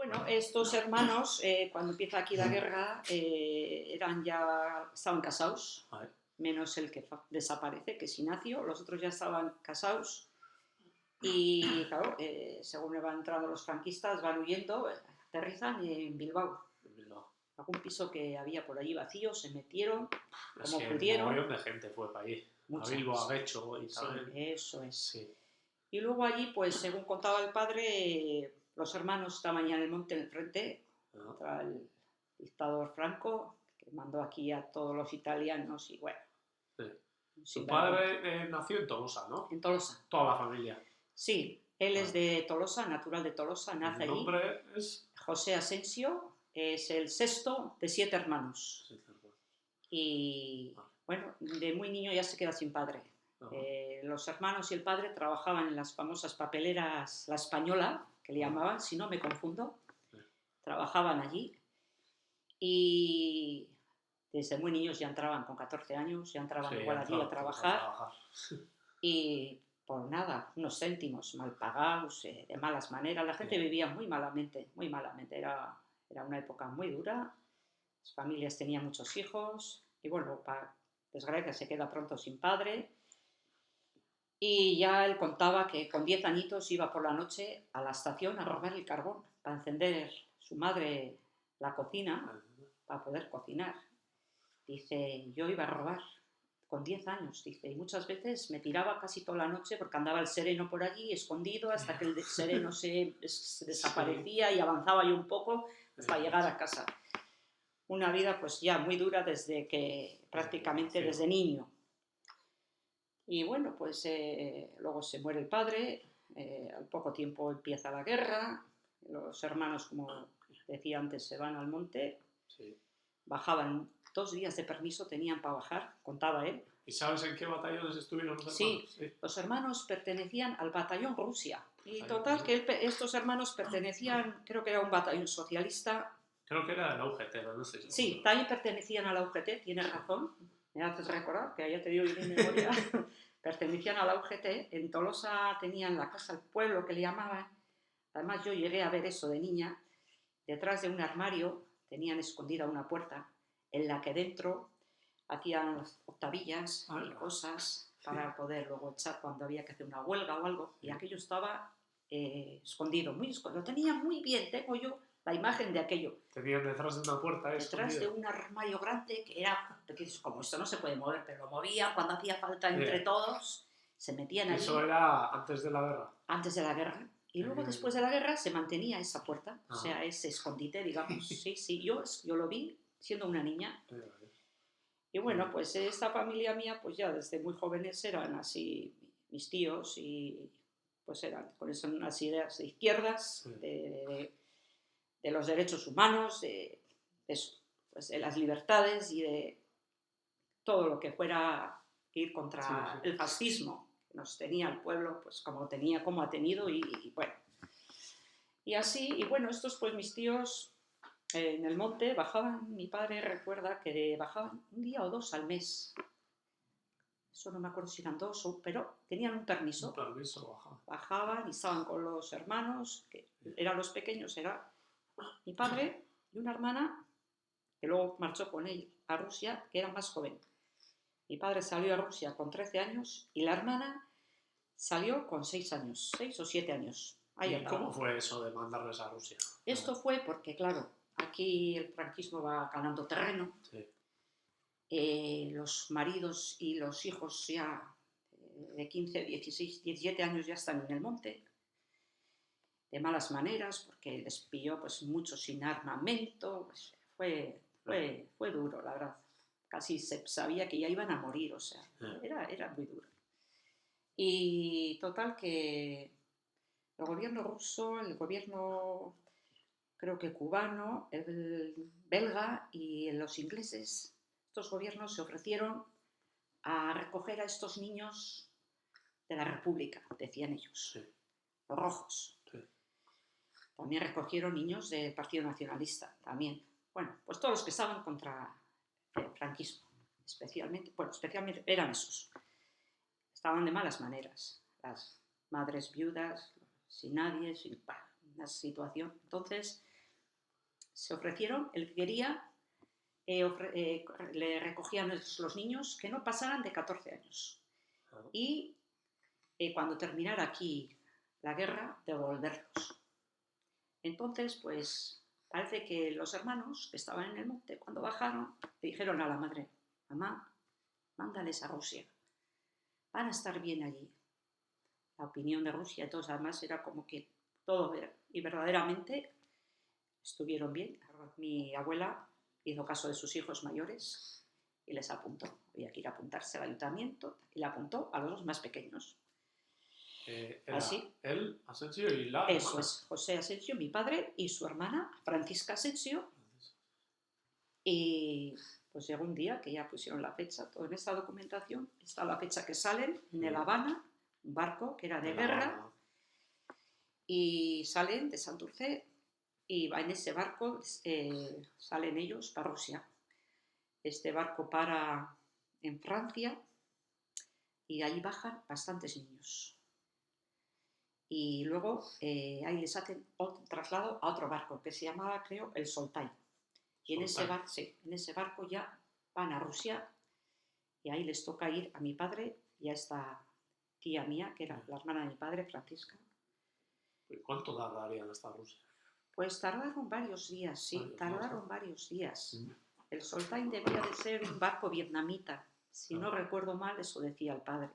bueno, estos hermanos, cuando empieza aquí la guerra, estaban casados, Vale. menos el que desaparece, que es Ignacio, los otros ya estaban casados y, claro, según van entrando los franquistas, van huyendo, aterrizan en Bilbao. Algún piso que había por allí vacío, se metieron como Sí, pudieron. Un montón de gente fue para allí. Mucha, A Bilbo, sí. a Guecho y tal. Sí, eso es. Sí. Y luego allí, pues según contaba el padre, los hermanos estaban ya en el monte en el frente contra el dictador Franco, que mandó aquí a todos los italianos y bueno. Sí. Tu padre nació en Tolosa, ¿no? En Tolosa. Toda la familia. Sí, él es de Tolosa, natural de Tolosa, nace allí. ¿El nombre es? José Asensio, es el sexto de 7 hermanos. Y bueno, de muy niño ya se queda sin padre. Los hermanos y el padre trabajaban en las famosas papeleras La Española, que le llamaban, si no me confundo. Trabajaban allí y desde muy niños ya entraban, con 14 años, ya entraban igual allí a trabajar. Y por nada, unos céntimos mal pagados, de malas maneras. La gente vivía muy malamente, muy malamente. Era una época muy dura, las familias tenían muchos hijos y bueno, para desgracia se queda pronto sin padre. Y ya él contaba que con 10 añitos iba por la noche a la estación a robar el carbón para encender su madre la cocina, para poder cocinar. Dice, yo iba a robar con 10 años, dice, y muchas veces me tiraba casi toda la noche porque andaba el sereno por allí escondido hasta que el sereno se desaparecía y avanzaba yo un poco hasta llegar a casa. Una vida pues ya muy dura desde que prácticamente desde niño. Y bueno, pues luego se muere el padre, al poco tiempo empieza la guerra, los hermanos, como decía antes, se van al monte, bajaban 2 días de permiso, tenían para bajar, contaba él. ¿Y sabes en qué batallones estuvieron los hermanos? Sí, los hermanos pertenecían al batallón Rusia. Y total, que estos hermanos pertenecían, creo que era un batallón socialista. Creo que era de la UGT, no sé. Sí, también pertenecían a la UGT, tienes razón. Me haces recordar, que ya te digo yo de memoria. Pertenecían a la UGT. En Tolosa tenían la casa del pueblo, que le llamaban. Además, yo llegué a ver eso de niña. Detrás de un armario tenían escondida una puerta en la que dentro hacían octavillas y cosas para poder luego echar cuando había que hacer una huelga o algo. Y aquello estaba escondido, muy escondido. Lo tenía muy bien, tengo yo la imagen de aquello. Tenían detrás de una puerta detrás de un armario grande que era, como esto no se puede mover, pero lo movían cuando hacía falta entre todos, se metían allí. ¿Eso era antes de la guerra? Antes de la guerra. Y luego después de la guerra se mantenía esa puerta, o sea, ese escondite, digamos. Sí, yo lo vi siendo una niña. Y bueno, pues esta familia mía, pues ya desde muy jóvenes eran así mis tíos y pues eran con esas unas ideas de izquierdas, de los derechos humanos, de eso, pues de las libertades y de todo lo que fuera ir contra el fascismo que nos tenía el pueblo, pues como ha tenido y bueno. Y así, y bueno, estos pues mis tíos en el monte bajaban, mi padre recuerda que bajaban 1 día o 2 al mes. Eso no me acuerdo si eran 2 pero tenían un permiso. Bajaban y estaban con los hermanos, que eran los pequeños, era mi padre y una hermana que luego marchó con él a Rusia, que era más joven. Mi padre salió a Rusia con 13 años y la hermana salió con 6 años, 6 o 7 años. ¿Y cómo fue eso de mandarles a Rusia? Esto fue porque, claro, aquí el franquismo va ganando terreno. Los maridos y los hijos ya de 15, 16, 17 años ya están en el monte, de malas maneras, porque les pilló pues mucho sin armamento, pues, fue duro, la verdad. Casi se sabía que ya iban a morir, o sea, era muy duro. Y total que el gobierno ruso, el gobierno creo que cubano, el belga y los ingleses, estos gobiernos se ofrecieron a recoger a estos niños de la República, decían ellos, los rojos. También recogieron niños del Partido Nacionalista, también. Bueno, pues todos los que estaban contra el franquismo, especialmente eran esos. Estaban de malas maneras, las madres viudas, sin nadie, sin una situación. Entonces, se ofrecieron, el que quería, le recogían los niños que no pasaran de 14 años. Y cuando terminara aquí la guerra, devolverlos. Entonces, pues parece que los hermanos que estaban en el monte, cuando bajaron, le dijeron a la madre: mamá, mándales a Rusia, van a estar bien allí. La opinión de Rusia, entonces además era como que todo era, y verdaderamente estuvieron bien. Mi abuela hizo caso de sus hijos mayores y les apuntó. Había que ir a apuntarse al ayuntamiento y le apuntó a los dos más pequeños. Así. Él, Asensio y la Eso hermana. es, José Asensio, mi padre, y su hermana, Francisca Asensio. Y pues llegó un día que ya pusieron la fecha, todo en esta documentación está la fecha que salen en El Habana, un barco que era de guerra, y salen de Santurce y en ese barco salen ellos para Rusia. Este barco para en Francia y ahí bajan bastantes niños. Y luego ahí les hacen otro traslado a otro barco que se llamaba, creo, el Soltay. Y en ese barco ya van a Rusia y ahí les toca ir a mi padre y a esta tía mía, que era la hermana de mi padre, Francisca. ¿Cuánto tardarían hasta Rusia? Pues tardaron varios días, sí, tardaron varios días. El Soltay debía de ser un barco vietnamita, si no recuerdo mal, eso decía el padre.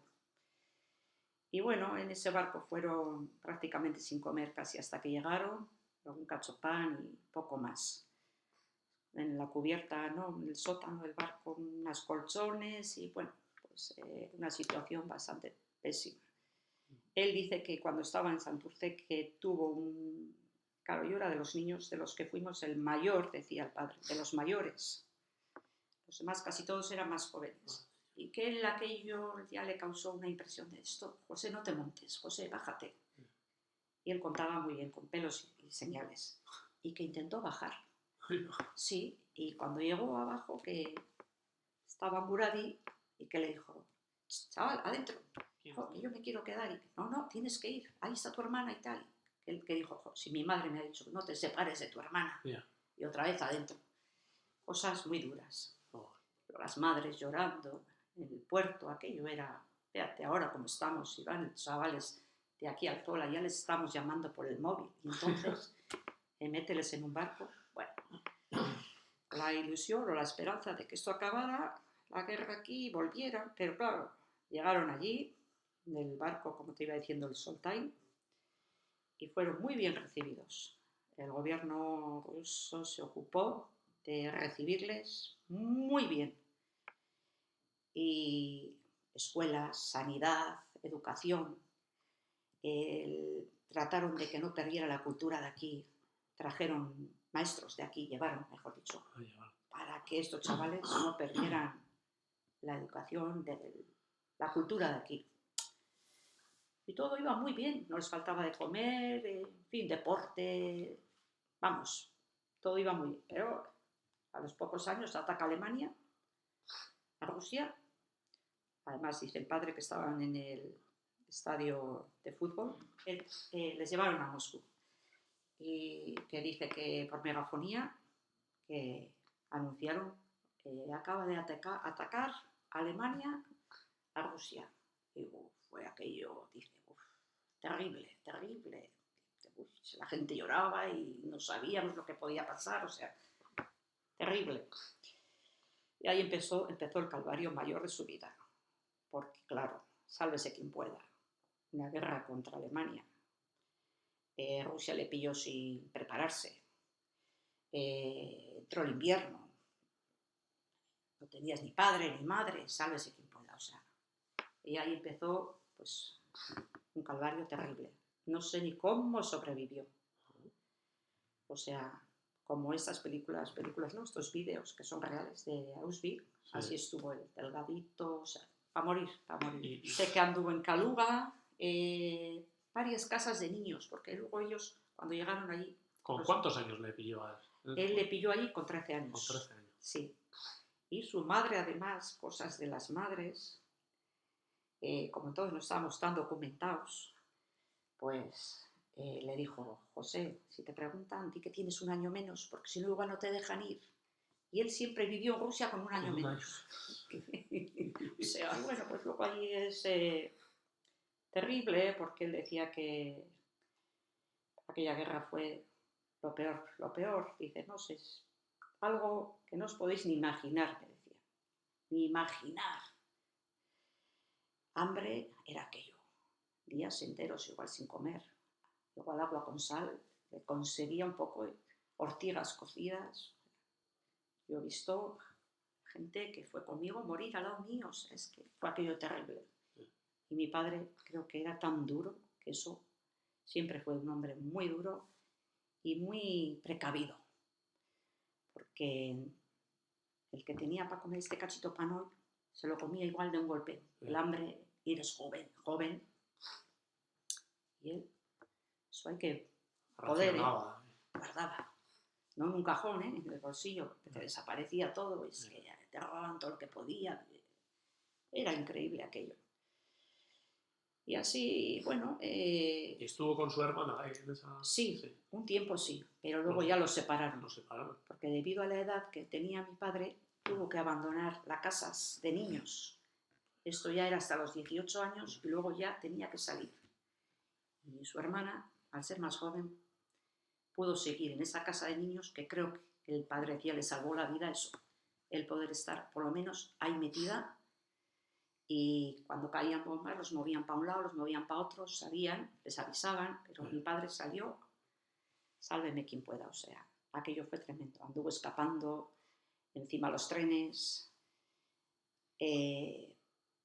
Y bueno, en ese barco fueron prácticamente sin comer casi hasta que llegaron, un cachopán y poco más. En la cubierta, ¿no? En el sótano del barco, unas colchones y bueno, pues una situación bastante pésima. Él dice que cuando estaba en Santurce que tuvo un... Claro, yo era de los niños de los que fuimos el mayor, decía el padre, de los mayores. Los demás casi todos eran más jóvenes. Y que él aquello ya le causó una impresión de esto. José, no te montes, José, bájate. Y él contaba muy bien, con pelos y señales. Y que intentó bajar. Sí, y cuando llegó abajo, que estaba Muradi y que le dijo: chaval, adentro, jo, que yo me quiero quedar. Y no, tienes que ir, ahí está tu hermana y tal. Él que dijo: jo, si mi madre me ha dicho no te separes de tu hermana. Y otra vez adentro. Cosas muy duras. Las madres llorando en el puerto, aquello era, fíjate ahora como estamos, y van chavales de aquí al Zola, ya les estamos llamando por el móvil, y entonces mételes en un barco. Bueno, la ilusión o la esperanza de que esto acabara, la guerra aquí, volviera, pero claro, llegaron allí, en el barco, como te iba diciendo, el Soltay, y fueron muy bien recibidos. El gobierno ruso se ocupó de recibirles muy bien. Y escuelas, sanidad, educación, trataron de que no perdiera la cultura de aquí, trajeron maestros de aquí, llevaron, mejor dicho, para que estos chavales no perdieran la educación, la cultura de aquí. Y todo iba muy bien, no les faltaba de comer, en fin, deporte, vamos, todo iba muy bien. Pero a los pocos años ataca Alemania a Rusia. Además, dice el padre que estaban en el estadio de fútbol, les llevaron a Moscú. Y que dice que por megafonía que anunciaron que acaba de atacar Alemania a Rusia. Y fue aquello, dice, terrible, terrible. La gente lloraba y no sabíamos lo que podía pasar, o sea, terrible. Y ahí empezó el calvario mayor de su vida. Porque, claro, sálvese quien pueda. Una guerra contra Alemania. Rusia le pilló sin prepararse. Entró el invierno. No tenías ni padre ni madre, sálvese quien pueda. O sea, y ahí empezó, pues, un calvario terrible. No sé ni cómo sobrevivió. O sea, como estas películas no, estos vídeos que son reales de Auschwitz, sí. Así estuvo el delgadito, o sea, para morir. Sé que anduvo en Kaluga, varias casas de niños, porque luego ellos, cuando llegaron allí... ¿Con cuántos años le pilló a él? Él le pilló allí con 13 años. Con 13 años. Sí. Y su madre, además, cosas de las madres, como todos no estábamos tan documentados, pues le dijo: José, si te preguntan, di que tienes un año menos, porque si no igual no te dejan ir. Y él siempre vivió en Rusia con un año menos. O sea, bueno, pues luego ahí es terrible, porque él decía que aquella guerra fue lo peor, lo peor. Dice, no sé, es algo que no os podéis ni imaginar, me decía. Ni imaginar. Hambre era aquello. Días enteros igual sin comer. Igual agua con sal. Le conseguía un poco ortigas cocidas. Yo he visto gente que fue conmigo morir al lado mío. O sea, es que fue aquello terrible. Y mi padre creo que era tan duro que eso siempre fue un hombre muy duro y muy precavido. Porque el que tenía para comer este cachito pan hoy se lo comía igual de un golpe. El hambre, y eres joven. Y él, eso hay que poder, guardaba. No en un cajón, en el bolsillo, que te desaparecía todo, y es que te robaban todo lo que podía. Era increíble aquello. Y así, bueno... ¿Y estuvo con su hermana ahí en esa...? Sí, un tiempo sí, pero luego ya los separaron. Porque debido a la edad que tenía mi padre, tuvo que abandonar las casas de niños. Esto ya era hasta los 18 años y luego ya tenía que salir. Y su hermana, al ser más joven, pudo seguir en esa casa de niños, que creo que el padre ya le salvó la vida eso, el poder estar por lo menos ahí metida, y cuando caían bombas los movían para un lado, los movían para otro, sabían, les avisaban, pero mi padre salió, sálveme quien pueda, o sea, aquello fue tremendo, anduvo escapando encima de los trenes,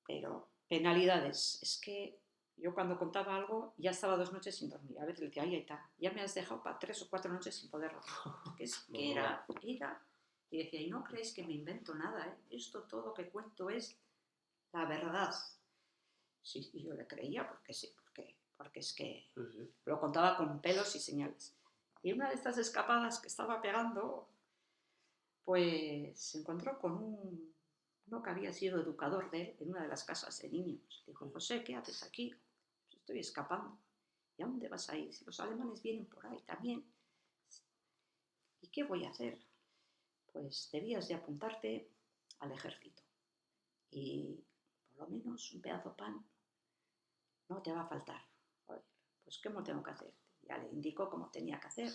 pero penalidades, es que yo cuando contaba algo ya estaba 2 noches sin dormir. A veces le decía, ay, ahí está, ya me has dejado para 3 o 4 noches sin poder dormir. Es que era... Y decía, y no creéis que me invento nada, ¿eh? Esto todo que cuento es la verdad. Sí, y yo le creía porque sí, porque es que lo contaba con pelos y señales. Y una de estas escapadas que estaba pegando, pues se encontró con uno que había sido educador de él en una de las casas de niños. Dijo, José, ¿qué haces aquí? Estoy escapando. ¿Y a dónde vas a ir? Si los alemanes vienen por ahí también. ¿Y qué voy a hacer? Pues debías de apuntarte al ejército. Y por lo menos un pedazo de pan no te va a faltar. Oye, pues ¿qué me tengo que hacer? Ya le indicó cómo tenía que hacer.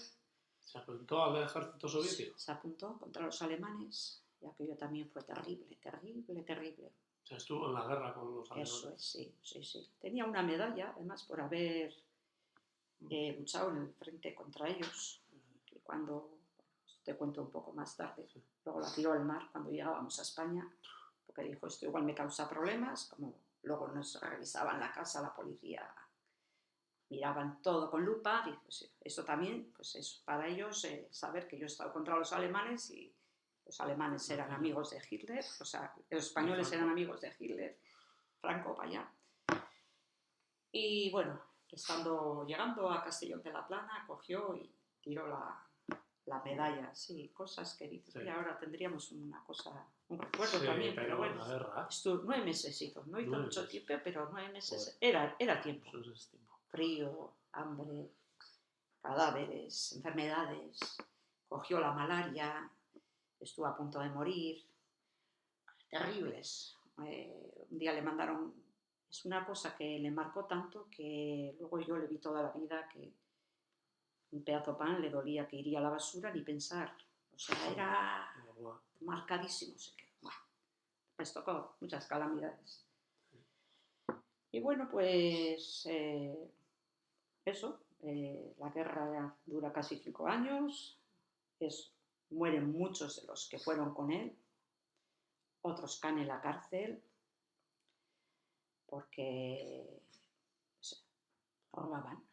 ¿Se apuntó al ejército soviético? Se apuntó contra los alemanes, y aquello también fue terrible. O sea, estuvo en la guerra con los alemanes. Eso es, sí. Tenía una medalla, además, por haber luchado en el frente contra ellos. Y cuando, te cuento un poco más tarde, luego la tiró al mar cuando llegábamos a España, porque dijo, esto igual me causa problemas, como luego nos revisaban la casa, la policía, miraban todo con lupa, y pues eso también, pues es para ellos saber que yo he estado contra los alemanes y los alemanes eran amigos de Hitler, o sea, los españoles eran amigos de Hitler, Franco para allá. Y bueno, llegando a Castellón de la Plana, cogió y tiró la medalla, sí, cosas que dices, sí. Ahora tendríamos una cosa, un recuerdo sí, también, pero bueno, 9 meses hizo, no hizo mucho tiempo, pero 9 meses, era tiempo. Frío, hambre, cadáveres, enfermedades, cogió la malaria, estuvo a punto de morir, terribles. Un día le mandaron, es una cosa que le marcó tanto que luego yo le vi toda la vida que un pedazo de pan le dolía que iría a la basura ni pensar, o sea, era marcadísimo, se quedó. Bueno, les tocó muchas calamidades. Y bueno, pues eso, la guerra dura casi 5 años, mueren muchos de los que fueron con él, otros caen en la cárcel porque robaban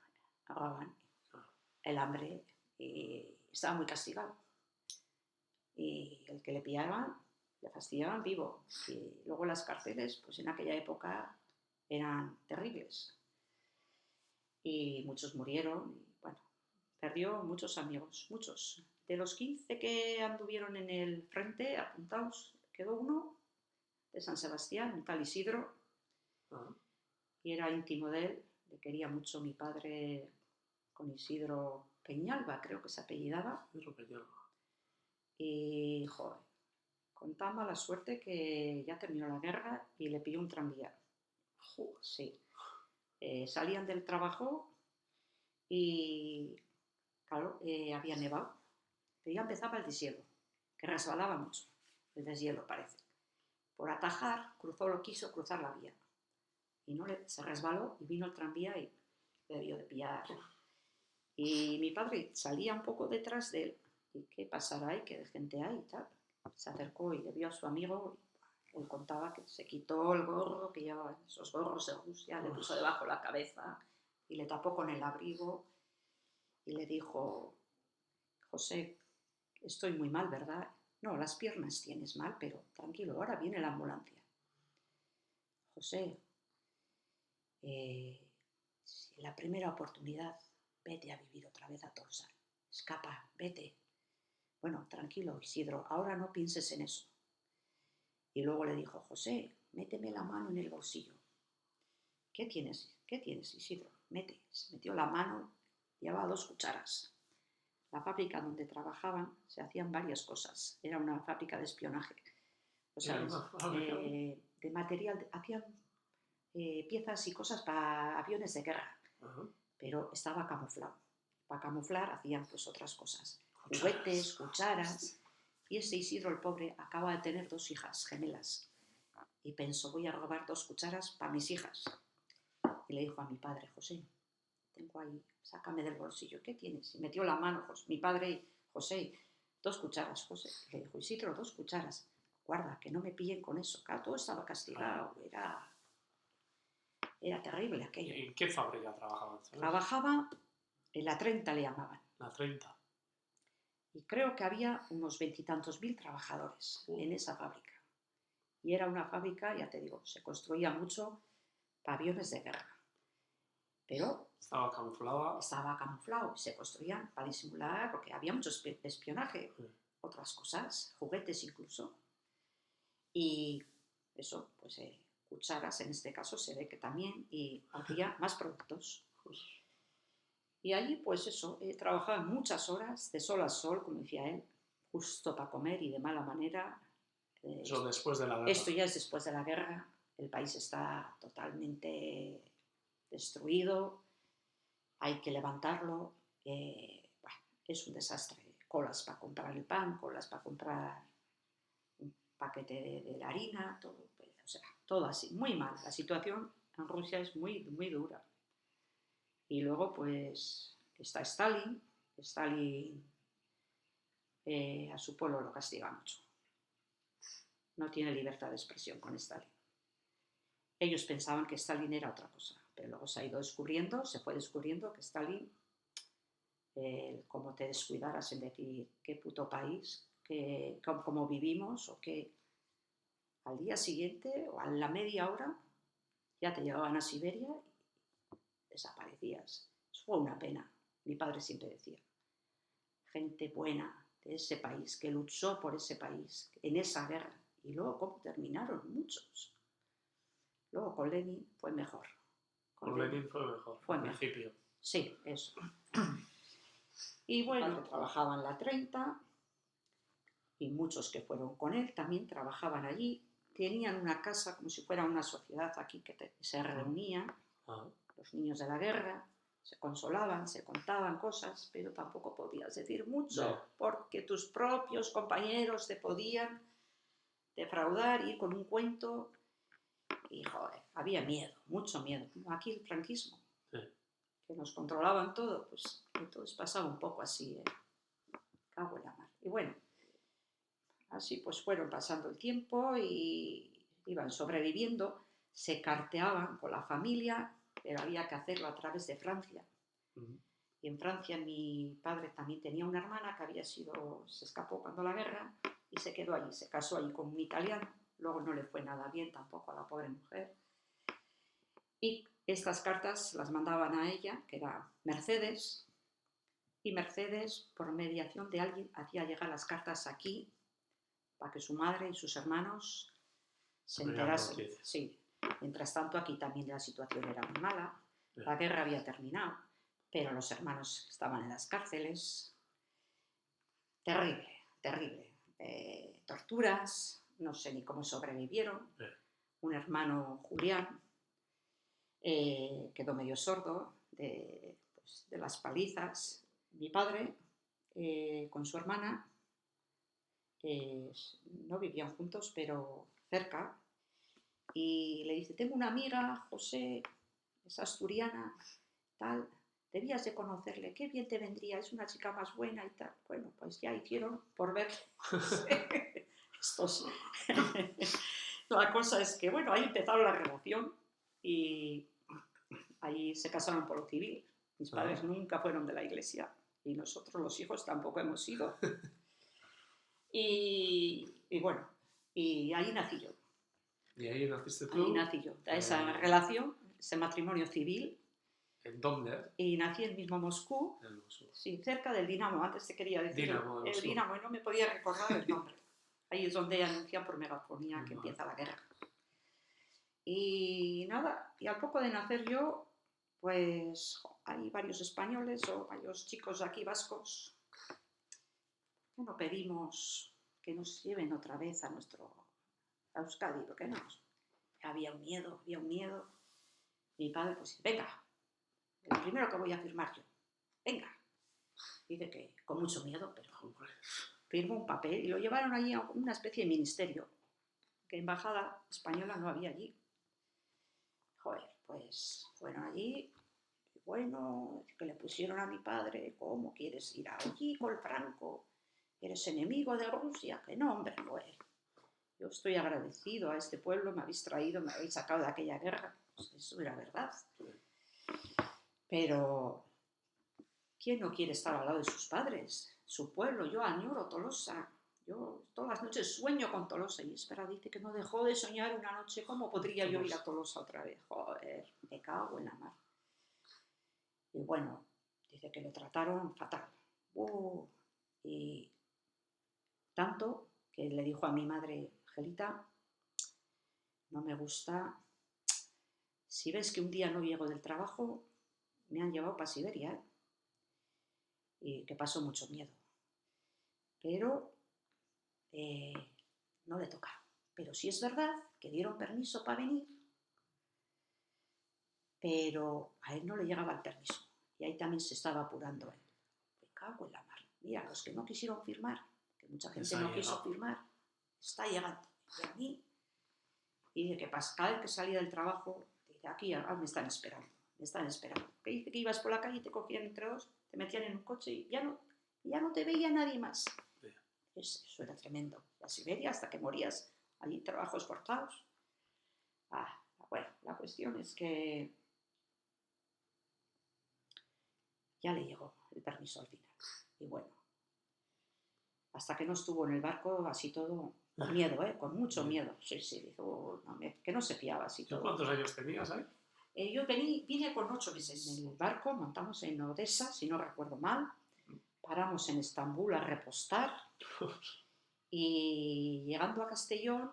el hambre y estaba muy castigado. Y el que le pillaban, le fastidiaban vivo. Y luego las cárceles, pues en aquella época eran terribles. Y muchos murieron y bueno, perdió muchos amigos, muchos. De los 15 que anduvieron en el frente, apuntados, quedó uno de San Sebastián, un tal Isidro, y era íntimo de él, le quería mucho mi padre con Isidro Peñalba, creo que se apellidaba. Isidro Peñalba. Y, joder, con tan mala suerte que ya terminó la guerra y le pilló un tranvía. Sí. Salían del trabajo y, claro, había nevado. Pero ya empezaba el deshielo, que resbalaba mucho. El deshielo, parece. Por atajar, quiso cruzar la vía. Y se resbaló y vino el tranvía y le debió de pillar. Y mi padre salía un poco detrás de él. ¿Y qué pasará ahí? ¿Qué de gente hay? Y tal. Se acercó y le vio a su amigo. Y él contaba que se quitó el gorro, que llevaba esos gorros de Rusia, le puso debajo la cabeza y le tapó con el abrigo. Y le dijo: José, estoy muy mal, ¿verdad? No, las piernas tienes mal, pero tranquilo, ahora viene la ambulancia. José, si en la primera oportunidad, vete a vivir otra vez a Torsar. Escapa, vete. Bueno, tranquilo, Isidro, ahora no pienses en eso. Y luego le dijo: José, méteme la mano en el bolsillo. ¿Qué tienes, Isidro? Se metió la mano, llevaba 2 cucharas. La fábrica donde trabajaban se hacían varias cosas. Era una fábrica de espionaje. O sea, de material, hacían piezas y cosas para aviones de guerra. Pero estaba camuflado. Para camuflar hacían pues otras cosas. Juguetes, cucharas. Y ese Isidro, el pobre, acaba de tener 2 hijas gemelas. Y pensó: voy a robar 2 cucharas para mis hijas. Y le dijo a mi padre: José, tengo ahí, sácame del bolsillo. ¿Qué tienes? Y metió la mano, mi padre: José, 2 cucharas. José le dijo: Isidro, 2 cucharas. Guarda, que no me pillen con eso. Claro, todo estaba castigado. Era terrible aquello. ¿En qué fábrica trabajaba? Trabajaba en la 30, le llamaban. La 30. Y creo que había unos 20 y tantos mil trabajadores en esa fábrica. Y era una fábrica, ya te digo, se construía mucho para aviones de guerra. Pero estaba camuflado. Se construían para disimular, porque había mucho espionaje, otras cosas, juguetes incluso. Y eso, pues cucharas en este caso se ve que también, y había más productos. Y allí, pues eso, trabajaba muchas horas, de sol a sol, como decía él, justo para comer y de mala manera. Eso después de la guerra. Esto ya es después de la guerra. El país está totalmente destruido. Hay que levantarlo. Bueno, es un desastre. Colas para comprar el pan, colas para comprar un paquete de la harina, todo, o sea, todo así, muy mal. La situación en Rusia es muy, muy dura. Y luego, pues, está Stalin. Stalin a su pueblo lo castiga mucho. No tiene libertad de expresión con Stalin. Ellos pensaban que Stalin era otra cosa, pero luego se fue descubriendo que Stalin, como te descuidaras en decir qué puto país, cómo vivimos, o que al día siguiente o a la media hora ya te llevaban a Siberia y desaparecías. Eso fue una pena. Mi padre siempre decía: gente buena de ese país, que luchó por ese país, en esa guerra. Y luego, ¿cómo terminaron? Muchos. Luego con Lenin fue mejor. Con Lenin fue mejor, al principio. Sí, eso. Y bueno, trabajaba en la 30 y muchos que fueron con él también trabajaban allí. Tenían una casa como si fuera una sociedad aquí que se reunían, los niños de la guerra, se consolaban, se contaban cosas, pero tampoco podías decir mucho, porque tus propios compañeros te podían defraudar, ir con un cuento. Y, joder, había miedo, mucho miedo. Aquí el franquismo, que nos controlaban todo, pues entonces pasaba un poco así, cago en la mar. Y bueno, así pues fueron pasando el tiempo y iban sobreviviendo, se carteaban con la familia, pero había que hacerlo a través de Francia. Y en Francia mi padre también tenía una hermana que se escapó cuando la guerra y se quedó allí, se casó allí con un italiano. Luego no le fue nada bien tampoco a la pobre mujer. Y estas cartas las mandaban a ella, que era Mercedes, y Mercedes, por mediación de alguien, hacía llegar las cartas aquí para que su madre y sus hermanos se enterasen. Sí. Mientras tanto, aquí también la situación era muy mala. La guerra había terminado, pero los hermanos estaban en las cárceles. Terrible, terrible. Torturas, no sé ni cómo sobrevivieron. Un hermano, Julián, quedó medio sordo de las palizas. Mi padre, con su hermana, no vivían juntos, pero cerca, y le dice, tengo una amiga, José, es asturiana, tal, debías de conocerle, qué bien te vendría, es una chica más buena y tal. Bueno, pues ya hicieron por ver. Estos. La cosa es que, bueno, ahí empezaron la relación y ahí se casaron por lo civil. Mis padres nunca fueron de la iglesia y nosotros los hijos tampoco hemos ido. Y bueno, y ahí nací yo. ¿Y ahí naciste tú? Ahí nací yo. Esa relación, ese matrimonio civil. ¿En dónde? Y nací en mismo Moscú. En Moscú. Sí, cerca del Dinamo. Antes te quería decir Dinamo, el Dinamo y no me podía recordar el nombre. Ahí es donde anuncian por megafonía que empieza la guerra. Y nada, y al poco de nacer yo, pues hay varios españoles o varios chicos aquí vascos que no pedimos que nos lleven otra vez a Euskadi, porque no. Había un miedo. Mi padre pues dice, venga, el primero que voy a firmar yo, venga. Dice que con mucho miedo, pero firmó un papel y lo llevaron allí a una especie de ministerio, que embajada española no había allí. Joder, pues fueron allí, y bueno, que le pusieron a mi padre, ¿cómo quieres ir allí con Franco? ¿Eres enemigo de Rusia? Que no, hombre, joder. Yo estoy agradecido a este pueblo, me habéis traído, me habéis sacado de aquella guerra. Pues eso era verdad. Pero ¿quién no quiere estar al lado de sus padres? Su pueblo, yo añoro Tolosa. Yo todas las noches sueño con Tolosa. Y espera, dice que no dejó de soñar una noche. ¿Cómo podría yo ir a Tolosa otra vez? Joder, me cago en la mar. Y bueno, dice que le trataron fatal. Y tanto que le dijo a mi madre, Angelita, no me gusta. Si ves que un día no llego del trabajo, me han llevado para Siberia, ¿eh? Y que pasó mucho miedo. Pero no le tocaron. Pero sí es verdad que dieron permiso para venir, pero a él no le llegaba el permiso. Y ahí también se estaba apurando él. Me cago en la mar. Mira, los que no quisieron firmar, que mucha gente no quiso firmar, está llegando. Y a mí, y dice que cada vez que salía del trabajo, dice, aquí me están esperando. Que dice que ibas por la calle y te cogían entre dos, te metían en un coche y ya no te veía nadie más. Eso era tremendo. La Siberia, hasta que morías, allí trabajos forzados. Bueno, la cuestión es que ya le llegó el permiso al final. Y bueno, hasta que no estuvo en el barco, así todo, con miedo, con mucho miedo. Sí, dijo, que no se fiaba así todo. ¿Cuántos años tenías ahí? Yo vine con 8 meses en el barco, montamos en Odessa, si no recuerdo mal, paramos en Estambul a repostar y llegando a Castellón,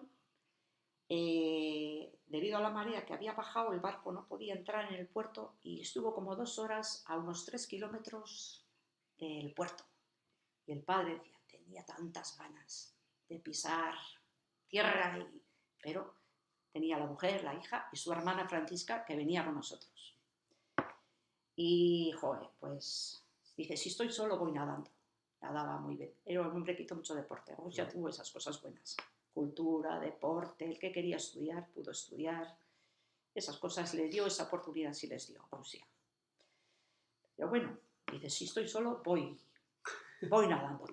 debido a la marea que había bajado, el barco no podía entrar en el puerto y estuvo como 2 horas a unos 3 kilómetros del puerto. Y el padre decía, tenía tantas ganas de pisar tierra, pero tenía la mujer, la hija y su hermana Francisca que venía con nosotros. Y, joder, pues dice, si estoy solo voy nadando. Nadaba muy bien. Era un hombre que hizo mucho deporte. Ya tuvo esas cosas buenas. Cultura, deporte, el que quería estudiar, pudo estudiar. Esas cosas le dio, esa oportunidad sí les dio Rusia. Pero bueno, dice, si estoy solo voy nadando.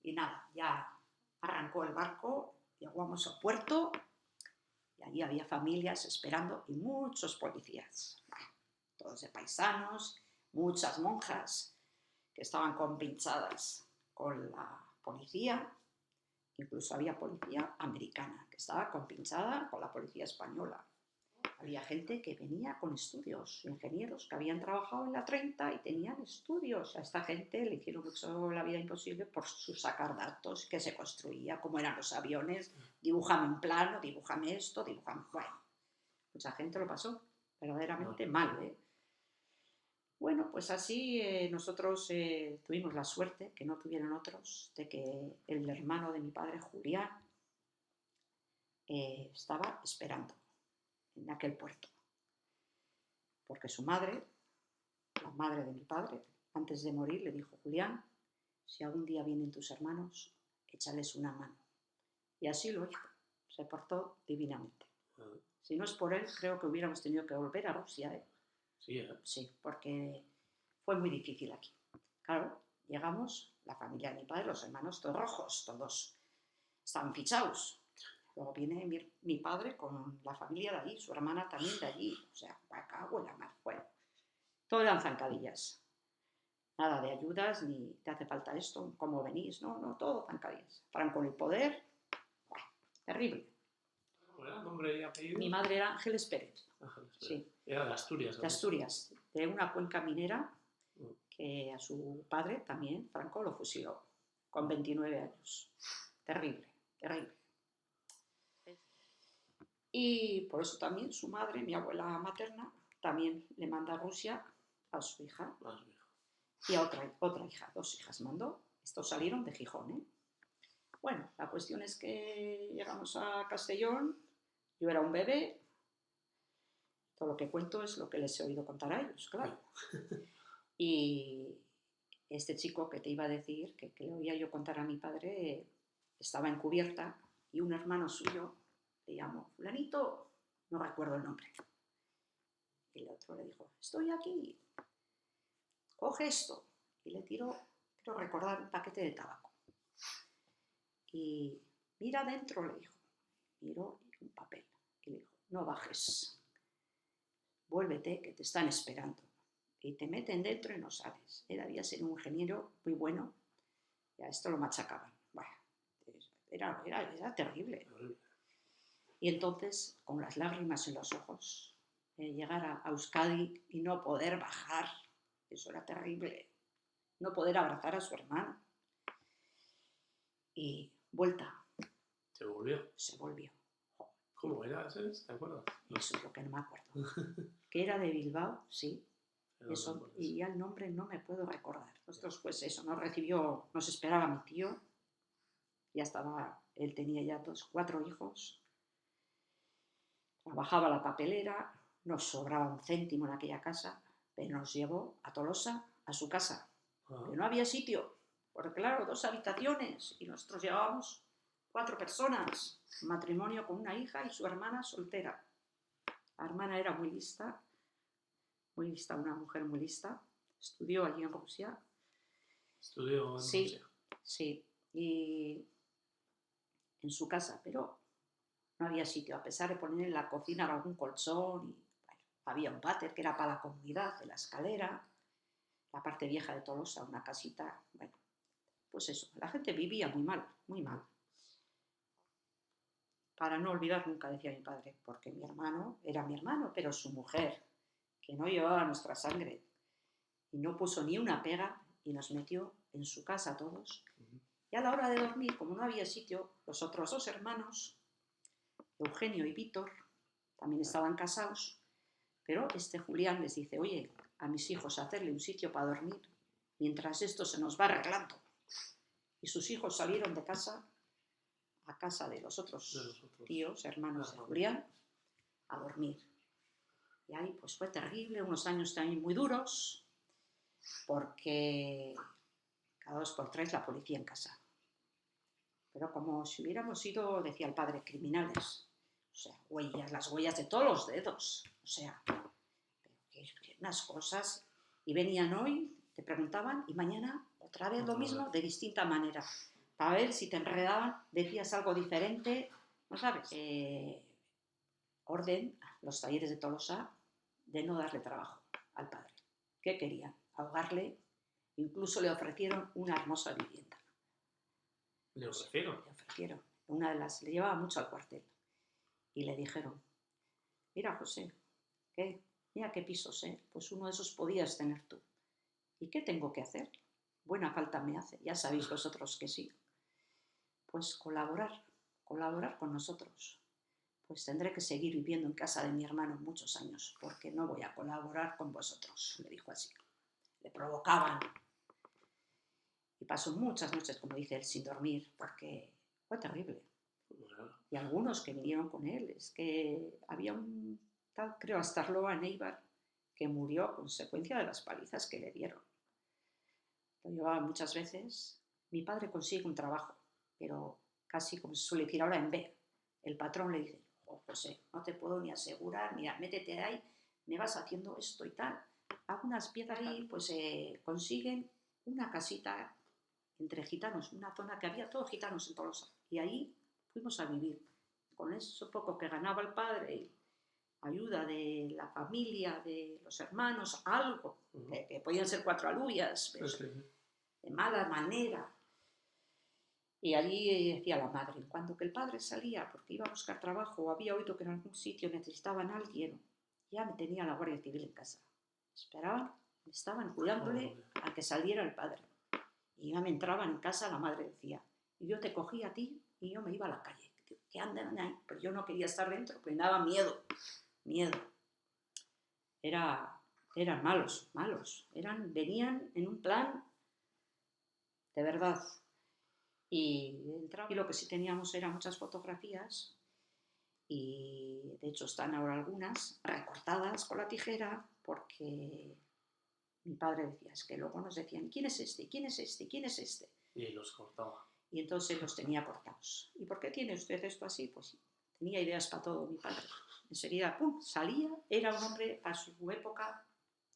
Y nada, ya arrancó el barco, llegamos al puerto y allí había familias esperando y muchos policías. Todos de paisanos, muchas monjas que estaban compinchadas con la policía, incluso había policía americana que estaba compinchada con la policía española. Había gente que venía con estudios, ingenieros que habían trabajado en la 30 y tenían estudios. A esta gente le hicieron mucho la vida imposible por su sacar datos, que se construía, cómo eran los aviones, dibújame un plano, dibújame esto, dibújame... Bueno, mucha gente lo pasó verdaderamente mal, ¿eh? Bueno, pues así nosotros tuvimos la suerte, que no tuvieron otros, de que el hermano de mi padre, Julián, estaba esperando en aquel puerto. Porque su madre, la madre de mi padre, antes de morir le dijo: Julián, si algún día vienen tus hermanos, échales una mano. Y así lo hizo, se portó divinamente. Si no es por él, creo que hubiéramos tenido que volver a Rusia, ¿eh? Sí, Sí, porque fue muy difícil aquí. Claro, llegamos, la familia de mi padre, los hermanos todos rojos, todos estaban fichados. Luego viene mi padre con la familia de allí, su hermana también de allí. O sea, acá o la mar. Bueno, todo eran zancadillas. Nada de ayudas, ni te hace falta esto, cómo venís, no, todo zancadillas. Franco en el poder, bueno, terrible. ¿Cuál era el nombre y apellido? Mi madre era Ángeles Pérez. Ángeles Pérez. Sí. Era de Asturias. De Asturias, de una cuenca minera que a su padre también, Franco, lo fusiló con 29 años. Terrible, terrible. Y por eso también su madre, mi abuela materna, también le manda a Rusia a su hija. Y a otra hija, 2 hijas mandó. Estos salieron de Gijón, ¿eh? Bueno, la cuestión es que llegamos a Castellón, yo era un bebé, todo lo que cuento es lo que les he oído contar a ellos, claro. Y este chico que te iba a decir, que le oía yo contar a mi padre, estaba en cubierta y un hermano suyo le llamó: fulanito, no recuerdo el nombre. Y el otro le dijo: estoy aquí, coge esto. Y le tiró, quiero recordar, un paquete de tabaco. Y mira adentro, le dijo. Miró un papel y le dijo: no bajes, vuélvete, que te están esperando. Y te meten dentro y no sales. Él había sido un ingeniero muy bueno, y a esto lo machacaban. Bueno, era terrible. Y entonces, con las lágrimas en los ojos, llegar a Euskadi y no poder bajar, eso era terrible. No poder abrazar a su hermano. Y vuelta. ¿Se volvió? Se volvió. ¿Cómo era ese? ¿Te acuerdas? Eso es lo que no me acuerdo. Que era de Bilbao, sí. Eso, y ya el nombre no me puedo recordar. Nosotros, pues eso, nos esperaba mi tío. Ya estaba, él tenía ya 4 hijos. Trabajaba la papelera, nos sobraba un céntimo en aquella casa, pero nos llevó a Tolosa, a su casa. Que no había sitio, porque claro, 2 habitaciones, y nosotros llevábamos 4 personas, matrimonio con una hija y su hermana soltera. La hermana era muy lista, una mujer muy lista, estudió allí en Rusia. ¿Estudió en Rusia? Sí, y en su casa, pero no había sitio, a pesar de poner en la cocina algún colchón, y bueno, había un váter que era para la comunidad, de la escalera, la parte vieja de Tolosa, una casita, bueno, pues eso, la gente vivía muy mal, muy mal. Para no olvidar nunca, decía mi padre, porque mi hermano era mi hermano, pero su mujer, que no llevaba nuestra sangre, y no puso ni una pega, y nos metió en su casa a todos. Y a la hora de dormir, como no había sitio, los otros 2 hermanos, Eugenio y Víctor, también estaban casados, pero este Julián les dice: oye, a mis hijos hacerle un sitio para dormir, mientras esto se nos va arreglando. Y sus hijos salieron de casa a casa de los otros tíos, hermanos de Julián, a dormir. Y ahí pues fue terrible, unos años también muy duros, porque cada 2 por 3 la policía en casa. Pero como si hubiéramos sido, decía el padre, criminales. O sea, las huellas de todos los dedos. O sea, pero unas cosas. Y venían hoy, te preguntaban, y mañana otra vez lo mismo, de distinta manera. Para ver si te enredaban, decías algo diferente, ¿no sabes? Orden, los talleres de Tolosa, de no darle trabajo al padre. ¿Qué querían? Ahogarle. Incluso le ofrecieron una hermosa vivienda. ¿Le ofrecieron? Le ofrecieron. Una de las, le llevaba mucho al cuartel. Y le dijeron: mira, José, ¿qué? Mira qué pisos, ¿eh? Pues uno de esos podías tener tú. ¿Y qué tengo que hacer? Buena falta me hace. Ya sabéis vosotros que sí. Pues colaborar con nosotros. Pues tendré que seguir viviendo en casa de mi hermano muchos años, porque no voy a colaborar con vosotros, le dijo así. le provocaban. Y pasó muchas noches, como dice él, sin dormir, porque fue terrible. Y algunos que vinieron con él, es que había un tal, creo, Astarloa en Eibar, que murió a consecuencia de las palizas que le dieron. Lo llevaba muchas veces. Mi padre consigue un trabajo, pero casi como se suele decir ahora en B. El patrón le dice, oh, José, no te puedo ni asegurar, mira, métete ahí, me vas haciendo esto y tal. Algunas piezas ahí, pues consiguen una casita entre gitanos, una zona que había todos gitanos en Tolosa. Y ahí fuimos a vivir. Con eso poco que ganaba el padre, y ayuda de la familia, de los hermanos, algo, que podían ser 4 alubias, pero de mala manera. Y allí decía la madre, cuando que el padre salía porque iba a buscar trabajo o había oído que en algún sitio necesitaban a alguien, ya me tenía la Guardia Civil en casa. Esperaban, estaban cuidándole a que saliera el padre. Y ya me entraban en casa, la madre decía, y yo te cogí a ti y yo me iba a la calle. Que andan ahí, pero yo no quería estar dentro, porque me daba miedo. Eran malos. Venían en un plan de verdad. Y lo que sí teníamos eran muchas fotografías, y de hecho están ahora algunas recortadas con la tijera, porque mi padre decía, es que luego nos decían, ¿quién es este? ¿Quién es este? ¿Quién es este? Y los cortaba. Y entonces los tenía cortados. ¿Y por qué tiene usted esto así? Pues tenía ideas para todo mi padre. Enseguida, pum, salía, era un hombre a su época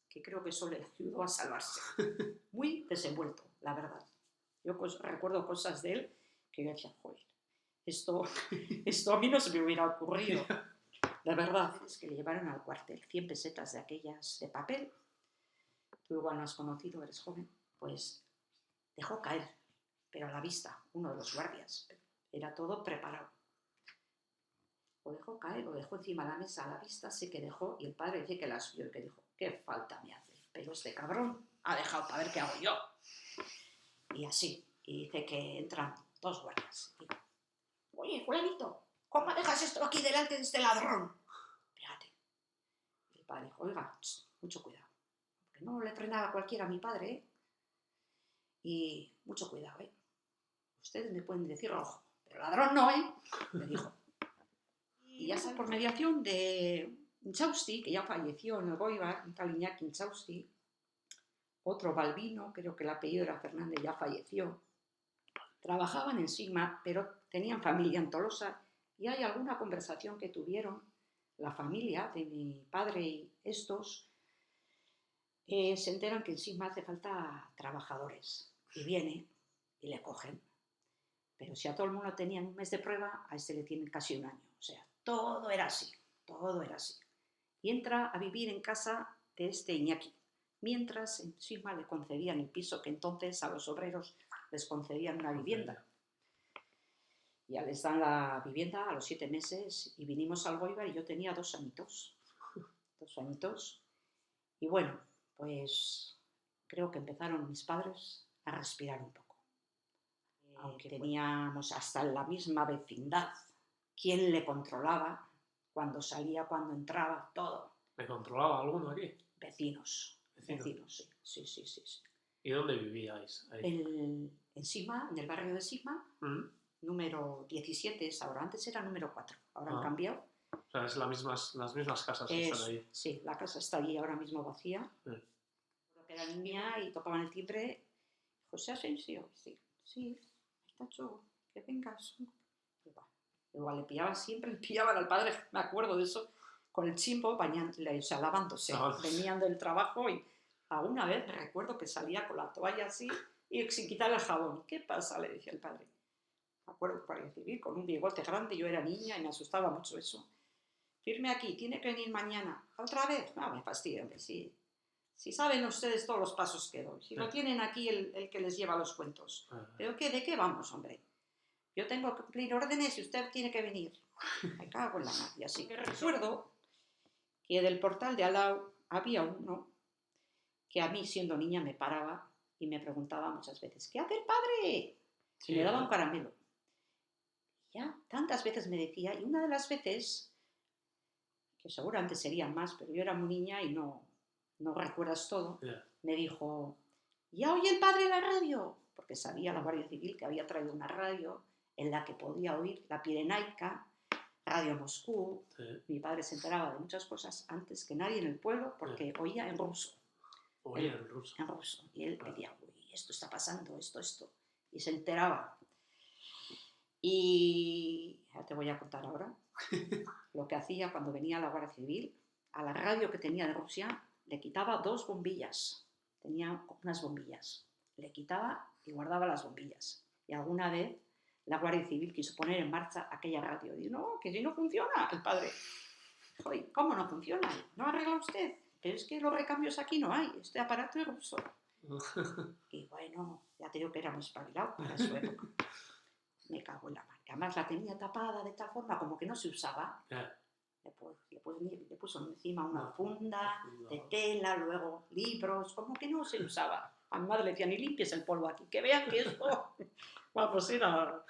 que creo que eso le ayudó a salvarse. Muy desenvuelto, la verdad. Yo recuerdo cosas de él que yo decía, joder, esto a mí no se me hubiera ocurrido. La verdad es que le llevaron al cuartel 100 pesetas de aquellas de papel. Tú igual no has conocido, eres joven. Pues dejó caer, pero a la vista, uno de los guardias. Era todo preparado. Lo dejó caer, lo dejó encima de la mesa a la vista, sé que dejó, y el padre dice que la subió y que dijo, qué falta me hace, pero este cabrón ha dejado para ver qué hago yo. Y así, y dice que entran 2 guardias. Y digo, oye, fulanito, ¿cómo dejas esto aquí delante de este ladrón? Fíjate. Y el padre dijo, oiga, mucho cuidado, porque no le frenaba cualquiera a mi padre, ¿eh? Y mucho cuidado, ¿eh? Ustedes me pueden decir rojo, pero ladrón no, ¿eh? Le dijo. Y ya está, por mediación de Inchausti, que ya falleció en el Goibar, un tal Iñaki Inchausti, otro Balbino, creo que el apellido era Fernández, ya falleció. Trabajaban en Sigma, pero tenían familia en Tolosa, y hay alguna conversación que tuvieron la familia de mi padre y estos, se enteran que en Sigma hace falta trabajadores, y viene y le cogen. Pero si a todo el mundo tenían un mes de prueba, a este le tienen casi un año. O sea, todo era así. Y entra a vivir en casa de este Iñaki, mientras en Sigma le concedían el piso, que entonces a los obreros les concedían una vivienda. Ya les dan la vivienda a los 7 meses y vinimos al Goibar y yo tenía 2 añitos. 2 añitos. Y bueno, pues creo que empezaron mis padres a respirar un poco. Aunque teníamos hasta en la misma vecindad quién le controlaba, cuando salía, cuando entraba, todo. ¿Le controlaba alguno aquí? Vecinos, sí. ¿Y dónde vivíais? En Sigma, en el barrio de Sigma, número 17 es ahora, antes era número 4, ahora han cambiado. O sea, es las mismas casas que están ahí. Sí, la casa está allí ahora mismo vacía. Creo que era niña y tocaban el timbre. José Asensio, sí. Tacho, que vengas. Igual le pillaban al padre, me acuerdo de eso, con el chimbo bañándole, o sea, lavándose. Venían del trabajo y alguna vez recuerdo que salía con la toalla así y sin quitar el jabón. ¿Qué pasa?, le decía el padre. Me acuerdo que Guardia Civil, con un bigote grande, yo era niña y me asustaba mucho eso. Firme aquí, tiene que venir mañana. ¿Otra vez? No, me fastidia, hombre, sí. Si saben ustedes todos los pasos que doy, si lo tienen aquí el que les lleva los cuentos. ¿Pero de qué vamos, hombre? Yo tengo que cumplir órdenes y usted tiene que venir. Me cago en la madre. Así que recuerdo que del portal de al lado había uno que a mí, siendo niña, me paraba y me preguntaba muchas veces, ¿qué hace el padre? Y me daba un caramelo. Ya tantas veces me decía, y una de las veces, que seguramente serían más, pero yo era muy niña y no no recuerdas todo, Yeah. me dijo, ¿ya oye el padre la radio? Porque sabía la Guardia Civil que había traído una radio en la que podía oír la Pirenaica, Radio Moscú. Sí. Mi padre se enteraba de muchas cosas antes que nadie en el pueblo porque oía en ruso. Oía en ruso. En ruso. Y él decía, uy, esto está pasando, esto. Y se enteraba. Y ya te voy a contar ahora lo que hacía cuando venía la Guardia Civil. A la radio que tenía de Rusia le quitaba 2 bombillas. Tenía unas bombillas. Le quitaba y guardaba las bombillas. Y alguna vez la Guardia Civil quiso poner en marcha aquella radio. Y digo, no, que si no funciona. El padre, joder, ¿cómo no funciona? ¿No arregla usted? Pero es que los recambios aquí no hay. Este aparato es ruso. Y bueno, ya te digo que era muy espabilado para su época. Me cago en la mar. Además la tenía tapada de tal forma como que no se usaba. Yeah. Le puso encima una funda de tela, luego libros, como que no se usaba. A mi madre le decía, ni limpies el polvo aquí, que vean que esto... Bueno, pues era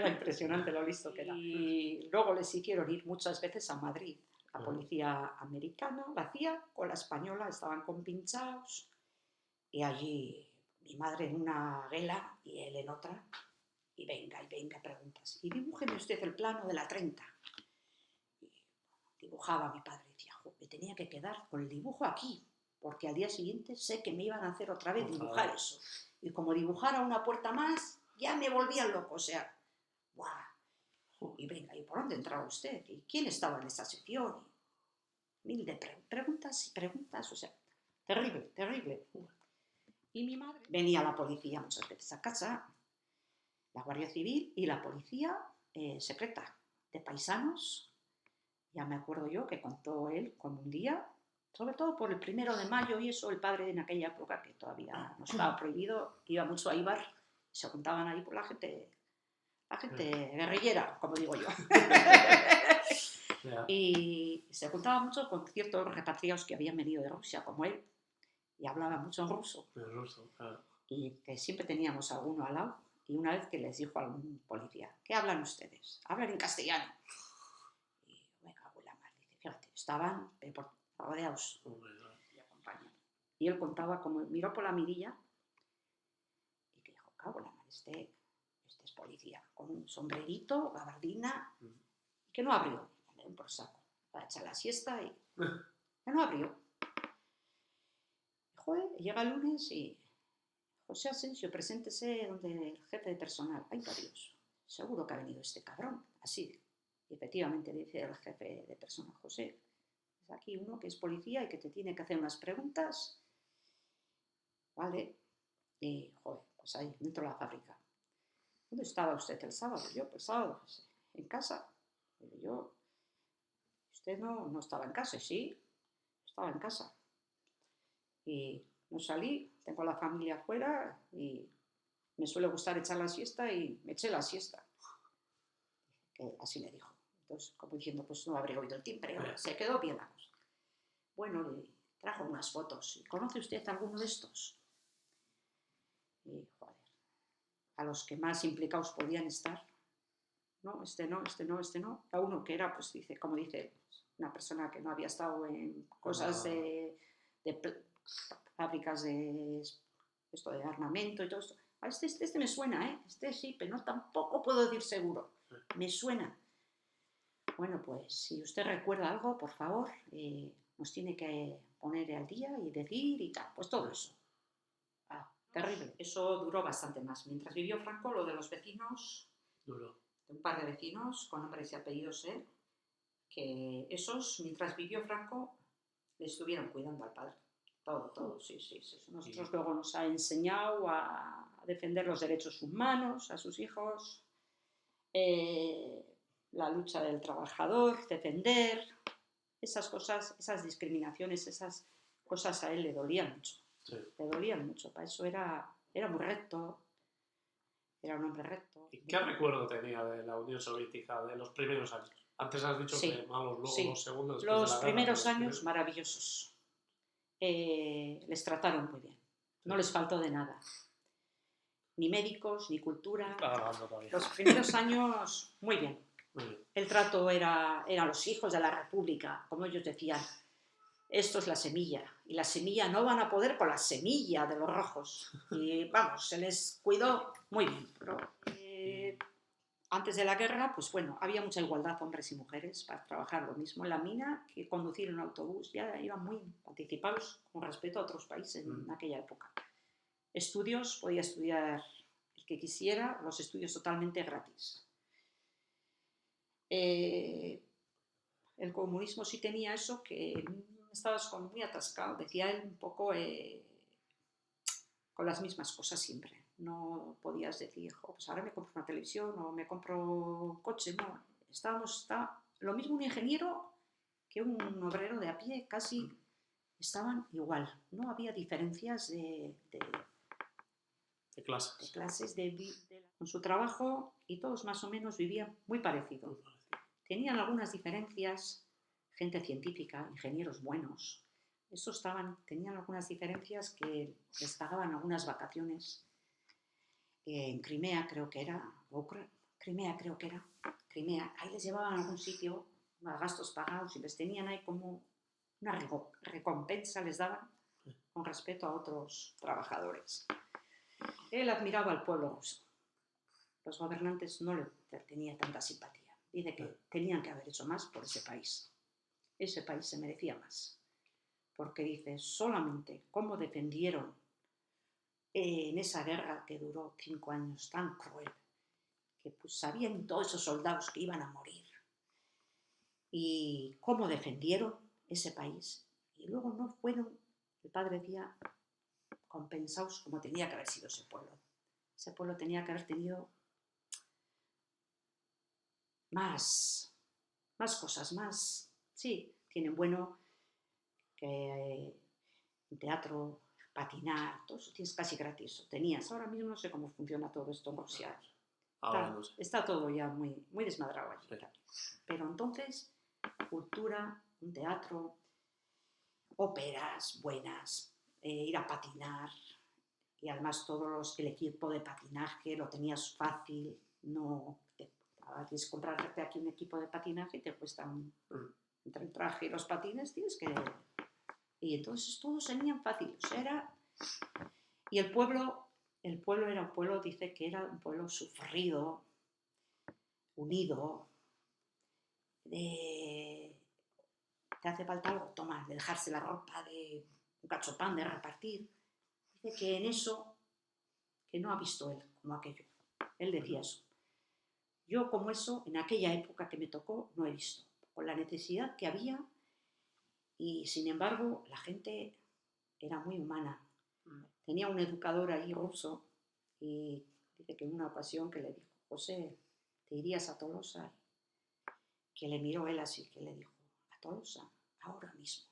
impresionante lo listo que era. Y luego le siguieron ir muchas veces a Madrid. La policía americana, la CIA, con la española, estaban compinchados. Y allí mi madre en una vela y él en otra. Y venga, preguntas. Y dibújeme usted el plano de la 30. Y dibujaba mi padre. Decía, me tenía que quedar con el dibujo aquí, porque al día siguiente sé que me iban a hacer otra vez dibujar eso. Y como dibujara una puerta más, ya me volvían loco. O sea, ¡guau! Y venga, ¿y por dónde entraba usted? ¿Y quién estaba en esa sección? Y mil de preguntas y preguntas. O sea, terrible, terrible. Y mi madre venía la policía muchas veces a casa, la Guardia Civil y la policía secreta de paisanos. Ya me acuerdo yo que contó él como un día, sobre todo por el 1 de mayo y eso, el padre en aquella época que todavía no estaba prohibido, iba mucho a Ibar, se juntaban ahí por la gente guerrillera, como digo yo. Yeah. Y se juntaba mucho con ciertos repatriados que habían venido de Rusia, como él, y hablaba mucho en ruso. En ruso, claro. Y que siempre teníamos a alguno al lado. Y una vez que les dijo a algún policía, ¿qué hablan ustedes? Hablan en castellano. Y me cago en la mar. Dice, fíjate, estaban rodeados y acompañados. Y él contaba como miró por la mirilla y que dijo, cago en la mar, este es policía, con un sombrerito, gabardina, y que no abrió. Le dio por saco. Para echar la siesta y que no abrió. Joder, llega el lunes y José Asensio, preséntese donde el jefe de personal. Ay, por Dios, seguro que ha venido este cabrón. Así. Y efectivamente dice el jefe de personal, José, es aquí uno que es policía y que te tiene que hacer unas preguntas. Vale. Y, joder, pues ahí, dentro de la fábrica. ¿Dónde estaba usted el sábado? Yo, pues sábado, pues, en casa. Pero yo, usted no estaba en casa. Sí, estaba en casa. Y no salí, tengo la familia afuera y me suele gustar echar la siesta y me eché la siesta. Que así le dijo. Entonces, como diciendo, pues no habré oído el timbre, se quedó bien la cosa. Bueno, le trajo unas fotos. ¿Conoce usted alguno de estos? Y, joder, a los que más implicados podían estar. No, este no. A uno que era, pues dice, como dice, una persona que no había estado en cosas de fábricas de esto de armamento y todo esto. Este me suena, ¿eh? Este sí, pero no tampoco puedo decir seguro. Me suena. Bueno, pues si usted recuerda algo, por favor, nos tiene que poner al día y decir y tal. Pues todo eso. Terrible. Eso duró bastante más. Mientras vivió Franco, lo de los vecinos, duró. De un par de vecinos con nombres y apellidos él, que esos, mientras vivió Franco, le estuvieron cuidando al padre. Todo, sí. Nosotros luego nos ha enseñado a defender los derechos humanos a sus hijos, la lucha del trabajador, defender esas cosas, esas discriminaciones, esas cosas a él le dolían mucho. Sí. Le dolían mucho, para eso era muy recto, era un hombre recto. ¿Y qué recuerdo tenía de la Unión Soviética de los primeros años? Antes has dicho que malos, luego los segundos. Los primeros años maravillosos. Les trataron muy bien, no les faltó de nada, ni médicos, ni cultura. Los primeros años, muy bien. El trato era los hijos de la República, como ellos decían, esto es la semilla, y la semilla no van a poder con la semilla de los rojos. Y vamos, se les cuidó muy bien. Pero antes de la guerra, pues bueno, había mucha igualdad hombres y mujeres para trabajar lo mismo en la mina que conducir un autobús. Ya iban muy participados con respecto a otros países en aquella época. Estudios, podía estudiar el que quisiera, los estudios totalmente gratis. El comunismo sí tenía eso, que estabas como muy atascado, decía él un poco con las mismas cosas siempre. No podías decir, pues ahora me compro una televisión o me compro un coche. No, está lo mismo un ingeniero que un obrero de a pie, casi estaban igual. No había diferencias de clases con su trabajo, y todos más o menos vivían muy parecido. Tenían algunas diferencias, gente científica, ingenieros buenos. Tenían algunas diferencias que les pagaban algunas vacaciones en Crimea, creo que era, Crimea, ahí les llevaban a algún sitio, a gastos pagados, y les tenían ahí como una recompensa, les daban con respecto a otros trabajadores. Él admiraba al pueblo ruso. Los gobernantes no le tenían tanta simpatía. Dice que tenían que haber hecho más por ese país. Ese país se merecía más. Porque dice, solamente cómo defendieron en esa guerra que duró 5 años tan cruel, que pues sabían todos esos soldados que iban a morir, y cómo defendieron ese país, y luego no fueron, el padre decía, compensados como tenía que haber sido ese pueblo. Ese pueblo tenía que haber tenido más cosas, más, sí, tienen bueno que un teatro, patinar, todo eso tienes casi gratis. Tenías, ahora mismo no sé cómo funciona todo esto en Rusia. Está todo ya muy, muy desmadrado allí. Sí. Pero entonces, cultura, un teatro, óperas buenas, ir a patinar, y además el equipo de patinaje lo tenías fácil, no tienes que comprarte aquí un equipo de patinaje y te cuesta entre el traje y los patines tienes que... Y entonces todos tenían fácil, o sea, y el pueblo era un pueblo, dice que era un pueblo sufrido, unido, te hace falta algo, toma, de dejarse la ropa, de un cachopán, de repartir. Dice que en eso, que no ha visto él como aquello. Él decía eso. Yo como eso, en aquella época que me tocó, no he visto. Con la necesidad que había, y sin embargo la gente era muy humana. Tenía un educador ahí ruso, y dice que en una ocasión que le dijo, José, ¿te irías a Tolosa? Que le miró él así, que le dijo, ¿a Tolosa? Ahora mismo.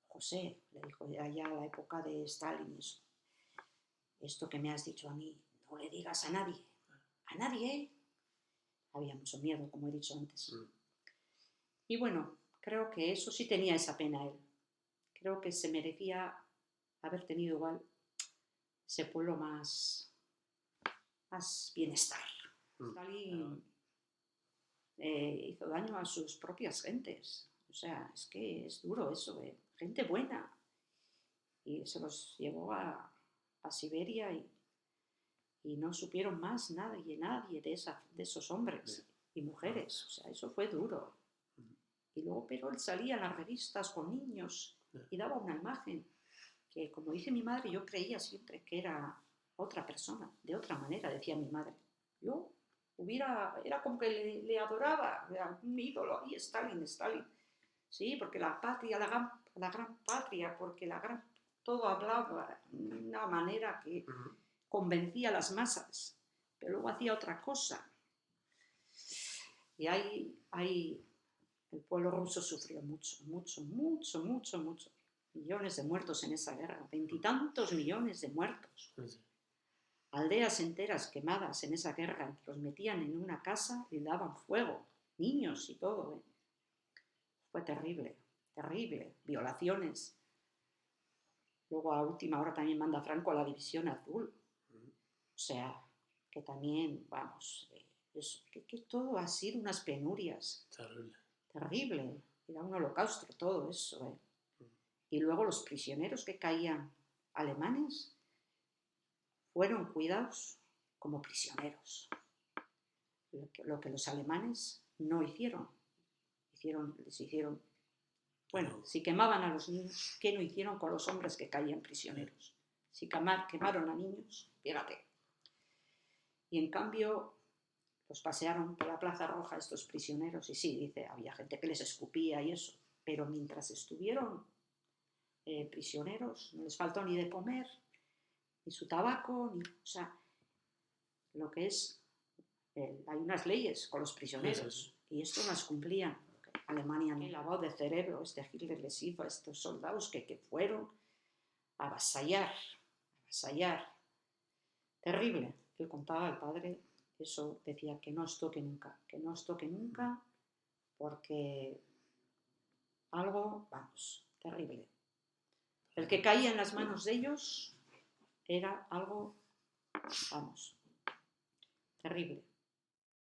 José, le dijo, ya la época de Stalin, eso. Esto que me has dicho a mí, no le digas a nadie. A nadie. Había mucho miedo, como he dicho antes. Y bueno, creo que eso sí tenía esa pena él. Creo que se merecía haber tenido igual ese pueblo más bienestar. Stalin hizo daño a sus propias gentes. O sea, es que es duro eso, gente buena. Y se los llevó a Siberia, y no supieron más nadie de esos hombres y mujeres. O sea, eso fue duro. Y luego, pero él salía en las revistas con niños y daba una imagen que, como dice mi madre, yo creía siempre que era otra persona, de otra manera, decía mi madre. Yo era como que le adoraba, era un ídolo, ahí Stalin. Sí, porque la patria, la gran patria, porque todo hablaba de una manera que convencía a las masas, pero luego hacía otra cosa. Y ahí el pueblo ruso sufrió mucho. Millones de muertos en esa guerra, 20 y tantos millones de muertos. Sí. Aldeas enteras quemadas en esa guerra, los metían en una casa y daban fuego, niños y todo. Fue terrible. Violaciones. Luego a última hora también manda Franco a la División Azul. O sea, que también, vamos, que todo ha sido unas penurias. Terrible. era un holocausto todo eso, ¿eh? Y luego los prisioneros que caían alemanes fueron cuidados como prisioneros. Lo que los alemanes no hicieron. Les hicieron, bueno, si quemaban a los niños, ¿qué no hicieron con los hombres que caían prisioneros? Si quemaron a niños, fíjate. Y en cambio, los pasearon por la Plaza Roja estos prisioneros, y sí, dice, había gente que les escupía y eso, pero mientras estuvieron prisioneros, no les faltó ni de comer, ni su tabaco, o sea, lo que es, hay unas leyes con los prisioneros, y esto no las cumplían. Alemania no. El lavado de cerebro, Hitler les hizo a estos soldados que fueron a avasallar. Terrible. Él contaba al padre, eso decía, que no os toque nunca, porque algo, vamos, terrible. El que caía en las manos de ellos era algo, vamos, terrible.